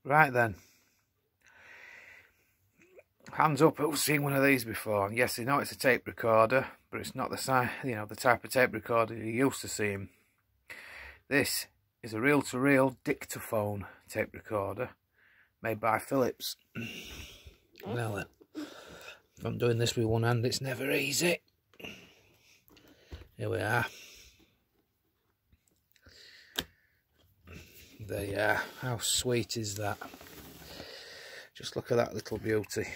Right then. Hands up, who's seen one of these before? And yes, you know it's a tape recorder, but it's not the size, the type of tape recorder you used to see him. This is a reel-to-reel dictaphone tape recorder made by Philips. Well then, if I'm doing this with one hand, it's never easy. Here we are. There you are. How sweet is that? Just look at that little beauty.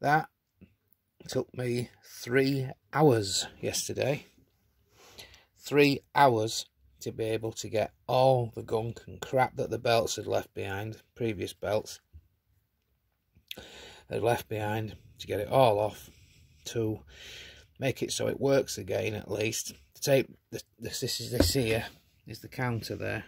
That took me 3 hours yesterday. 3 hours to be able to get all the gunk and crap that the belts had left behind, previous belts had left behind, to get it all off, to make it so it works again at least. The tape, this here is the counter there.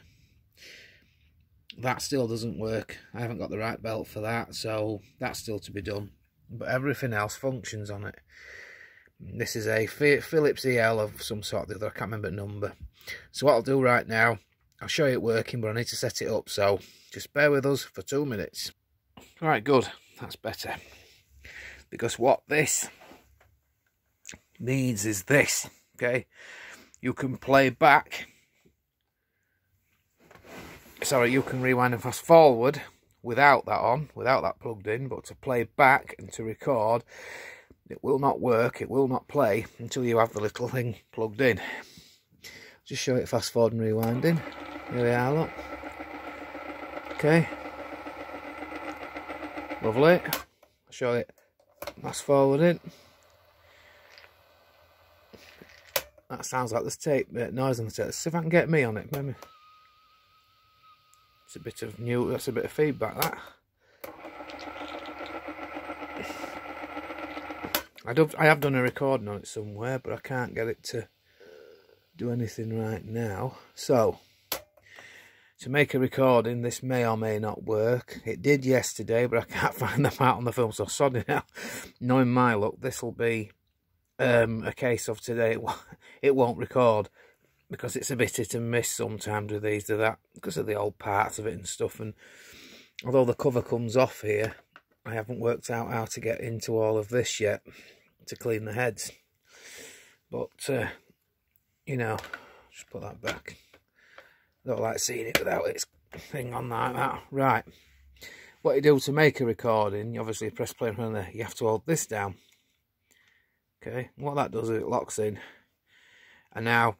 That still doesn't work. I haven't got the right belt for that, so that's still to be done. But everything else functions on it. This is a Philips EL of some sort, I can't remember the number. So what I'll do right now, I'll show you it working, but I need to set it up, so just bear with us for 2 minutes. Right, good, that's better. Because what this needs is this, okay? You can play back, sorry, you can rewind and fast forward without that on, without that plugged in, but to play back and to record, it will not work, it will not play until you have the little thing plugged in. Just show it fast forward and rewinding. Here we are, look. Okay. Lovely. Show it fast forwarding. That sounds like there's tape noise on the tape. Let's see if I can get me on it. Maybe. It's a bit of that's a bit of feedback, that. I have done a recording on it somewhere, but I can't get it to do anything right now. So, to make a recording, this may or may not work. It did yesterday, but I can't find them out on the film, so sorry now. Knowing my luck, this will be a case of today. It won't record, because it's a bit hit and miss sometimes with these, because of the old parts of it and stuff. And although the cover comes off here, I haven't worked out how to get into all of this yet to clean the heads. But, just put that back. I don't like seeing it without its thing on like that. Right. What you do to make a recording, you obviously press play on there. You have to hold this down. Okay. What that does is it locks in. And now,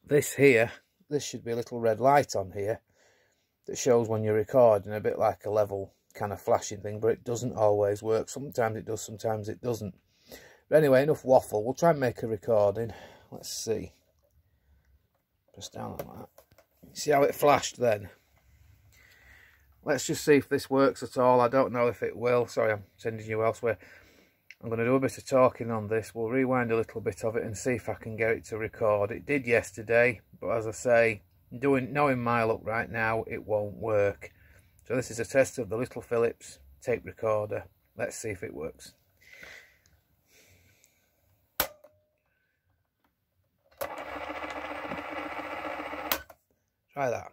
this here, this should be a little red light on here that shows when you're recording, a bit like a level kind of flashing thing, but it doesn't always work. Sometimes it does, sometimes it doesn't. But anyway, enough waffle. We'll try and make a recording. Let's see. Press down on that. See how it flashed then? Let's just see if this works at all. I don't know if it will. Sorry, I'm sending you elsewhere. I'm going to do a bit of talking on this. We'll rewind a little bit of it and see if I can get it to record. It did yesterday, but as I say, knowing my luck right now, it won't work. So this is a test of the little Philips tape recorder. Let's see if it works. Try that.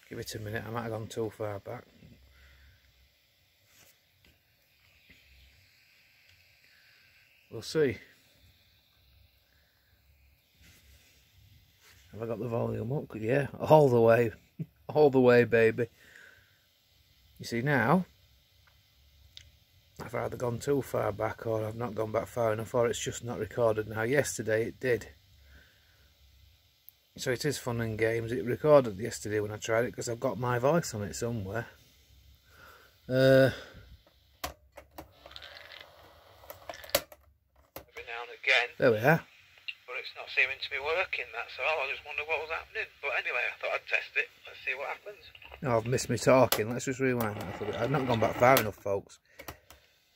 Give it a minute, I might have gone too far back. We'll see. Have I got the volume up? Yeah, all the way. All the way, baby. You see now, I've either gone too far back or I've not gone back far enough, or it's just not recorded now. Yesterday it did. So it is fun and games. It recorded yesterday when I tried it because I've got my voice on it somewhere. Every now and again. There we are. But it's not seeming to be working, that's all. I just wonder what was happening. But anyway, I thought I'd test it. Let's see what happens. Oh, I've missed me talking. Let's just rewind that a little bit. I've not gone back far enough, folks.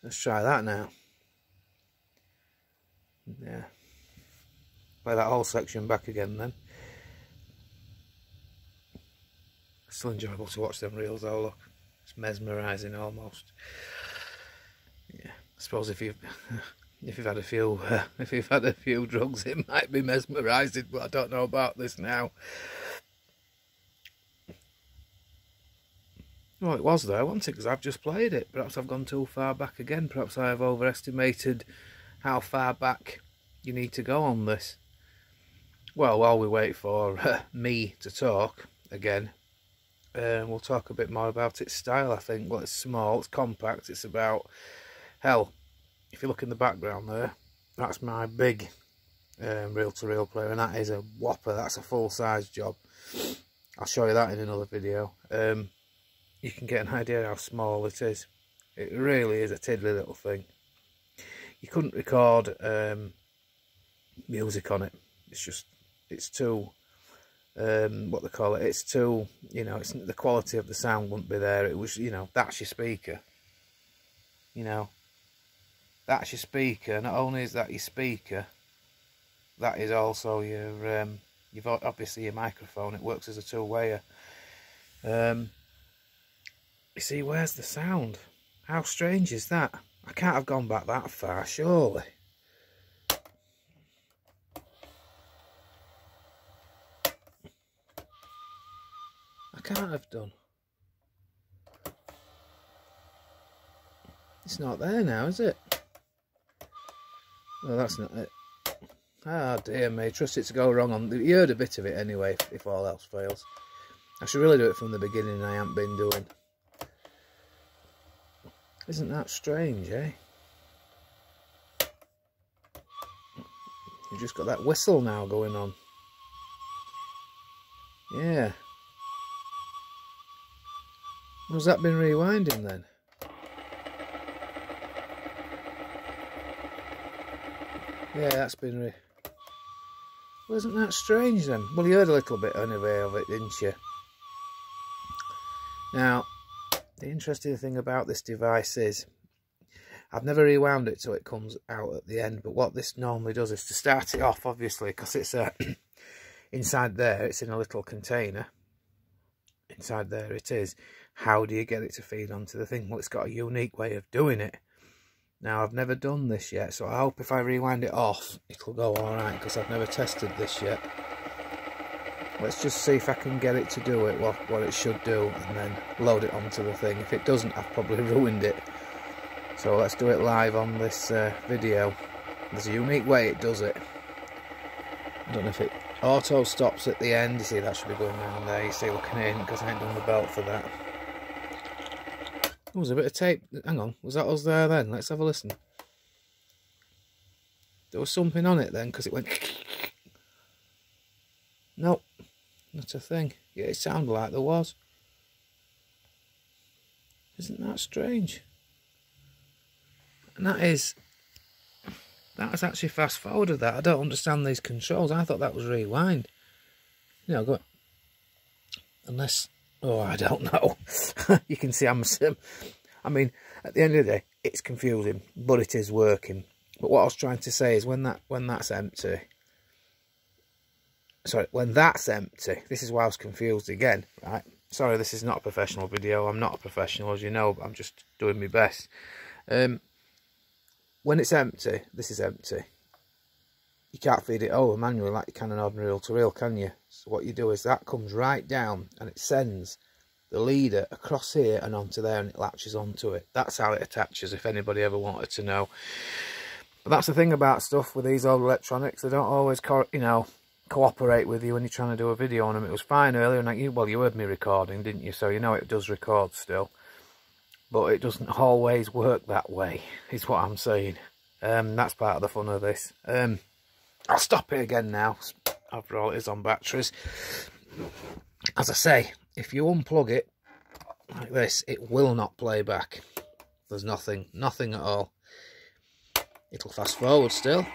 Let's try that now. Yeah. Play that whole section back again then. Still enjoyable to watch them reels though, look. It's mesmerising almost. Yeah. I suppose if you If you've had a few, if you've had a few drugs, it might be mesmerising, but I don't know about this now. Well, it was there, wasn't it? Because I've just played it. Perhaps I've gone too far back again. Perhaps I have overestimated how far back you need to go on this. Well, while we wait for me to talk again, we'll talk a bit more about its style, I think. Well, it's small, it's compact, it's about... Hell, if you look in the background there, that's my big reel-to-reel player, and that is a whopper. That's a full-size job. I'll show you that in another video. You can get an idea how small it is. It really is a tiddly little thing. You couldn't record music on it. It's too, what they call it, it's too, you know, it's, the quality of the sound wouldn't be there. It was, you know, that's your speaker. You know, that's your speaker. Not only is that your speaker, that is also your, you've obviously your microphone. It works as a two-wayer. You see, where's the sound? How strange is that? I can't have gone back that far, surely. I can't have done. It's not there now, is it? Well, that's not it. Ah, dear me. Trust it to go wrong on... You heard a bit of it anyway, if all else fails. I should really do it from the beginning. I haven't been doing. Isn't that strange, eh? You've just got that whistle now going on. Yeah. Has that been rewinding then? Yeah, that's been Wasn't that strange then? Well, you heard a little bit anyway of it, didn't you? Now, the interesting thing about this device is, I've never rewound it so it comes out at the end, but what this normally does is to start it off, obviously, because it's inside there, it's in a little container. Inside there it is. How do you get it to feed onto the thing? Well, it's got a unique way of doing it. Now, I've never done this yet, so I hope if I rewind it off, it'll go alright, because I've never tested this yet. Let's just see if I can get it to do it, what it should do, and then load it onto the thing. If it doesn't, I've probably ruined it. So let's do it live on this video. There's a unique way it does it. I don't know if it auto stops at the end. You see, that should be going around there. You see, looking in, because I ain't done the belt for that. Oh, there's a bit of tape. Hang on, was that us there then? Let's have a listen. There was something on it then, because it went... Nope, not a thing. Yeah, it sounded like there was. Isn't that strange? And that's actually fast forwarded that. I don't understand these controls. I thought that was rewind. You know, go... Unless... Oh, I don't know. You can see I mean, at the end of the day, it's confusing, but it is working. But what I was trying to say is when that's empty... Sorry, when that's empty, this is why I was confused again, right? Sorry, this is not a professional video. I'm not a professional, as you know, but I'm just doing my best. When it's empty, this is empty. You can't feed it over manually like you can an ordinary reel-to-reel, can you? So what you do is that comes right down and it sends the leader across here and onto there, and it latches onto it. That's how it attaches, if anybody ever wanted to know. But that's the thing about stuff with these old electronics. They don't always, you know, cooperate with you when you're trying to do a video on them. It was fine earlier, and well, you heard me recording, didn't you? So you know it does record still, but it doesn't always work that way, is what I'm saying. That's part of the fun of this. I'll stop it again now. After all, it is on batteries. As I say, if you unplug it like this, it will not play back. There's nothing at all. It'll fast forward still,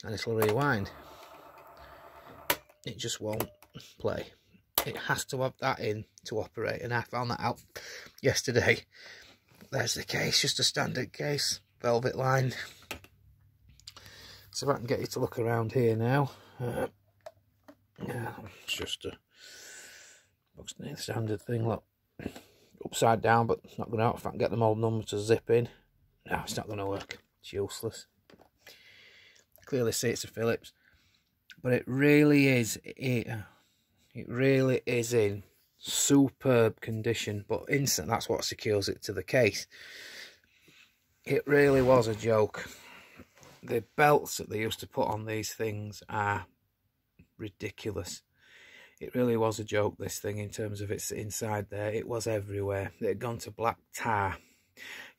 and it'll rewind. It just won't play. It has to have that in to operate, and I found that out yesterday. There's the case, just a standard case, velvet lined. So if I can get you to look around here now. Yeah, it's just a standard thing, look. Upside down, but it's not going to help if I can get them old number to zip in. No, it's not going to work. It's useless. clearly see it's a Phillips, but it really is, it really is in superb condition. But instant, that's what secures it to the case. It really was a joke. The belts that they used to put on these things are ridiculous. It really was a joke, this thing, in terms of its inside there. It was everywhere. It had gone to black tar,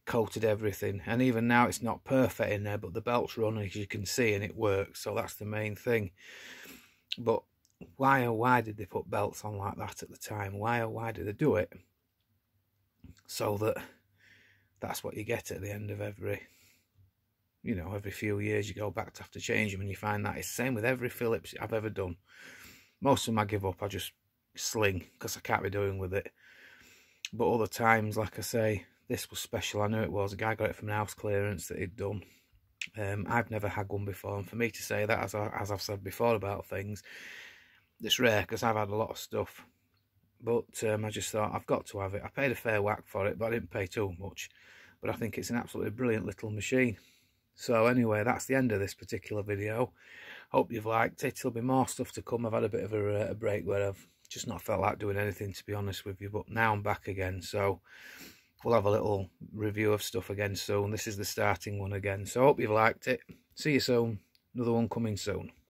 coated everything, and even now it's not perfect in there, but the belts run, as you can see, and it works, so that's the main thing. But why, oh why did they put belts on like that at the time? Why, oh why did they do it? So that's what you get at the end of every, you know, every few years you go back to have to change them, and you find that it's the same with every Phillips I've ever done. Most of them I give up, I just sling, because I can't be doing with it. But other times, like I say, this was special. I knew it was. A guy got it from an house clearance that he'd done. I've never had one before, and for me to say that, as I've said before about things, it's rare, because I've had a lot of stuff. But I just thought, I've got to have it. I paid a fair whack for it, but I didn't pay too much. But I think it's an absolutely brilliant little machine. So anyway, that's the end of this particular video. Hope you've liked it. There'll be more stuff to come. I've had a bit of a break where I've just not felt like doing anything, to be honest with you. But now I'm back again, so we'll have a little review of stuff again soon. This is the starting one again. So I hope you've liked it. See you soon. Another one coming soon.